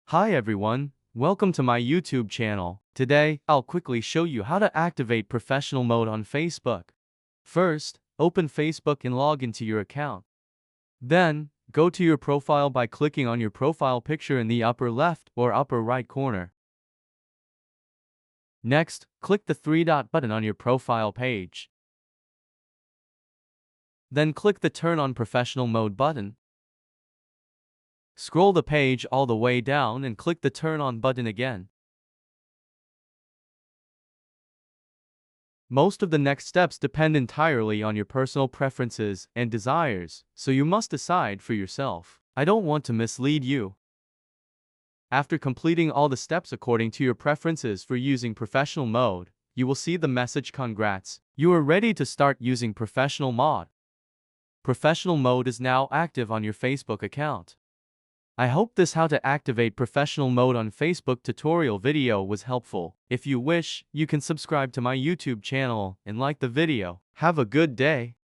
Hi everyone, welcome to my YouTube channel. Today, I'll quickly show you how to activate professional mode on Facebook. First, open Facebook and log into your account. Then, go to your profile by clicking on your profile picture in the upper left or upper right corner. Next, click the three-dot button on your profile page. Then click the Turn on Professional Mode button. Scroll the page all the way down and click the Turn on button again. Most of the next steps depend entirely on your personal preferences and desires, so you must decide for yourself. I don't want to mislead you. After completing all the steps according to your preferences for using professional mode, you will see the message "Congrats, you are ready to start using professional mode." Professional mode is now active on your Facebook account. I hope this how to activate professional mode on Facebook tutorial video was helpful. If you wish, you can subscribe to my YouTube channel and like the video. Have a good day.